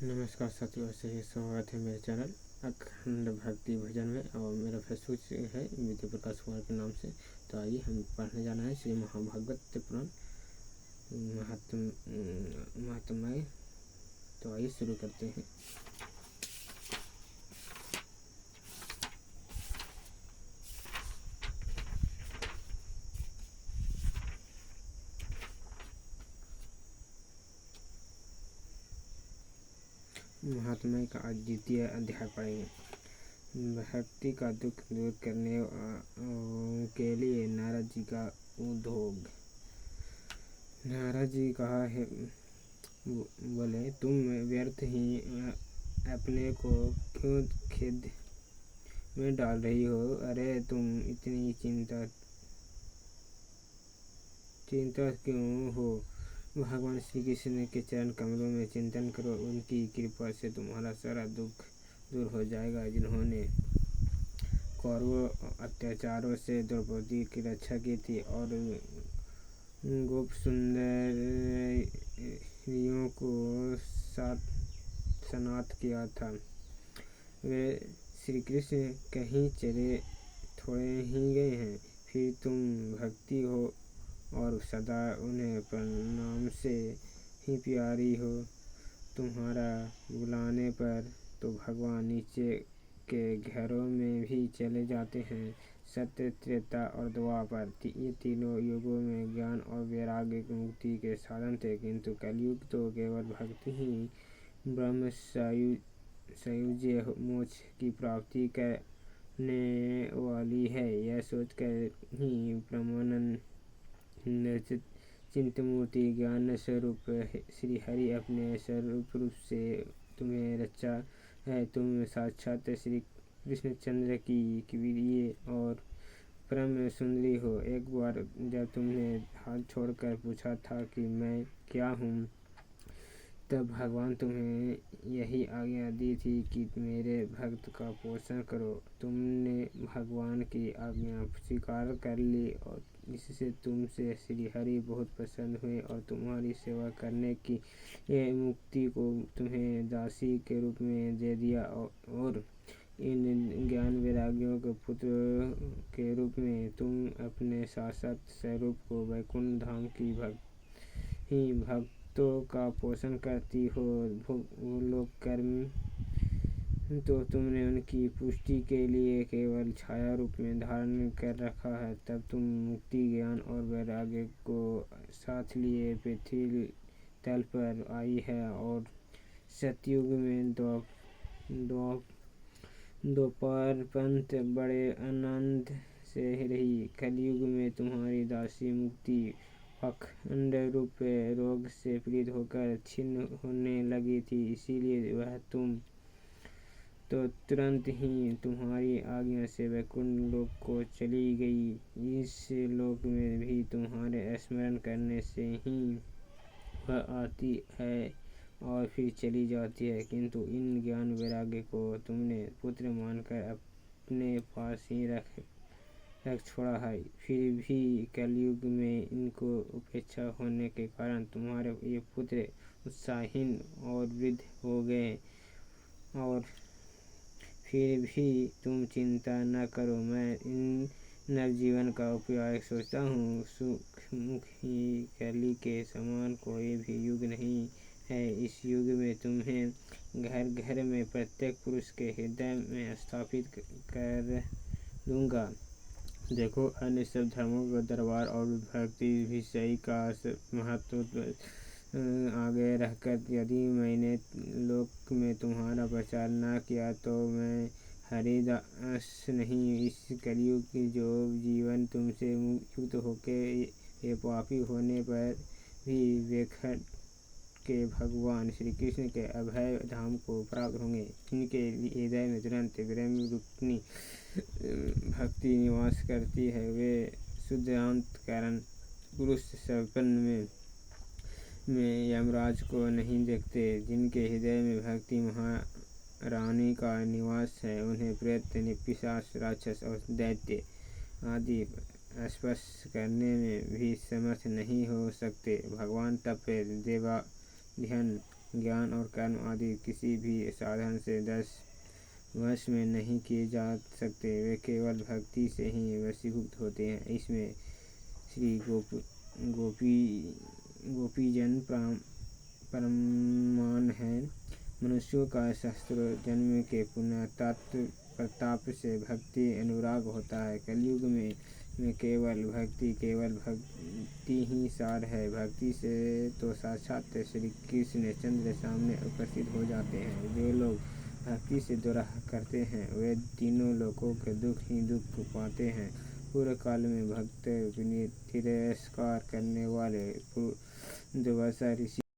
नमस्कार साथियों, से ही स्वागत है मेरे चैनल अखंड भक्ति भजन में। और मेरा फेसबुक है विद्या प्रकाश कुमार के नाम से। तो आइए हम पढ़ने जाना है श्री महाभागवत पुराण महात्म्य। तो आइए शुरू करते हैं। महात्म्य का आज द्वितीय अध्याय पढ़ेंगे। भक्ति का दुख दूर करने के लिए नारद जी का उद्योग। नारद जी कहा है, बोले, तुम व्यर्थ ही अपने को क्यों खेद में डाल रही हो? अरे तुम इतनी चिंता क्यों हो? भगवान श्री कृष्ण के चरण कमलों में चिंतन करो, उनकी कृपा से तुम्हारा सारा दुख दूर हो जाएगा। जिन्होंने कौरवों अत्याचारों से द्रौपदी की रक्षा की थी और गोप सुंदरियों को सनाथ किया था, वे श्री कृष्ण कहीं चले थोड़े ही गए हैं। फिर तुम भक्ति हो और सदा उन्हें प्रणाम से ही प्यारी हो। तुम्हारा बुलाने पर तो भगवान नीचे के घरों में भी चले जाते हैं। सत्य, त्रेता और द्वापर, ये तीनों युगों में ज्ञान और वैराग्य की मुक्ति के साधन थे, किंतु कलयुग तो केवल भक्ति ही ब्रह्म सायुज्य मोक्ष की प्राप्ति करने वाली है। यह सोचकर ही ब्रह्मानंद चिंतमूर्ति ज्ञान स्वरूप श्री हरि अपने स्वरूप रूप से तुम्हें रचा है। तुम साक्षात श्री कृष्णचंद्र की प्रिय और परम सुंदरी हो। एक बार जब तुमने हाथ छोड़कर पूछा था कि मैं क्या हूँ, तब भगवान तुम्हें यही आज्ञा दी थी कि मेरे भक्त का पोषण करो। तुमने भगवान की आज्ञा स्वीकार कर ली और इससे तुमसे श्री हरि बहुत प्रसन्न हुए और तुम्हारी सेवा करने की ये मुक्ति को तुम्हें दासी के रूप में दे दिया और इन ज्ञान वैराग्यों के पुत्र के रूप में तुम अपने शाश्वत स्वरूप को वैकुंठ धाम की भक्तों का पोषण करती हो। भूलोक कर्म तो तुमने उनकी पुष्टि के लिए केवल छाया रूप में धारण कर रखा है। तब तुम मुक्ति, ज्ञान और वैराग्य को साथ लिए पृथ्वी तल पर आई है और सतयुग में द्वापर पंथ बड़े आनंद से रही। कलयुग में तुम्हारी दासी मुक्ति पाखंड रूप रोग से पीड़ित होकर छिन्न होने लगी थी, इसीलिए वह तुम तो तुरंत ही तुम्हारी आज्ञा से वैकुंठ लोक को चली गई। इस लोक में भी तुम्हारे स्मरण करने से ही वह आती है और फिर चली जाती है, किंतु इन ज्ञान वैराग्य को तुमने पुत्र मानकर अपने पास ही रख छोड़ा है। फिर भी कलयुग में इनको उपेक्षा होने के कारण तुम्हारे ये पुत्र उत्साहहीन और वृद्ध हो गए। और फिर भी तुम चिंता न करो, मैं इन नवजीवन का उपाय सोचता हूँ। सुखमुखी कली के समान कोई भी युग नहीं है। इस युग में तुम्हें घर घर में प्रत्येक पुरुष के हृदय में स्थापित कर दूंगा। देखो, अन्य सब धर्मों का दरबार और भक्ति विषय का महत्व आगे रहकर यदि मैंने लोक में तुम्हारा प्रचार न किया तो मैं हरिदास नहीं। इस कलयुग की जो जीवन तुमसे मुक्त होके ये पापी होने पर भी वेखट के भगवान श्री कृष्ण के अभय धाम को प्राप्त होंगे। इनके हृदय में तुरंत ब्रह्म रुक्मिणी भक्ति निवास करती है। वे शुद्धांतकरण पुरुष सपन में यमराज को नहीं देखते। जिनके हृदय में भक्ति महारानी का निवास है, उन्हें प्रेत, पिशाच, राक्षस और दैत्य आदि स्पर्श करने में भी समर्थ नहीं हो सकते। भगवान तप, देवाध्ययन ज्ञान और कर्म आदि किसी भी साधन से वश में नहीं किए जा सकते, वे केवल भक्ति से ही वशीभूत होते हैं। इसमें श्री गोपीजन प्रमाण है। मनुष्यों का सहस्त्रों जन्म के पुण्य प्रताप से भक्ति अनुराग होता है। कलयुग में केवल भक्ति ही सार है। भक्ति से तो साक्षात श्री कृष्ण चंद्र सामने उपस्थित हो जाते हैं। जो लोग भक्ति से दुराह करते हैं वे तीनों लोकों के दुख ही दुख पाते हैं। पूर्व काल में भक्त तिरस्कार करने वाले दुर्वासा ऋषि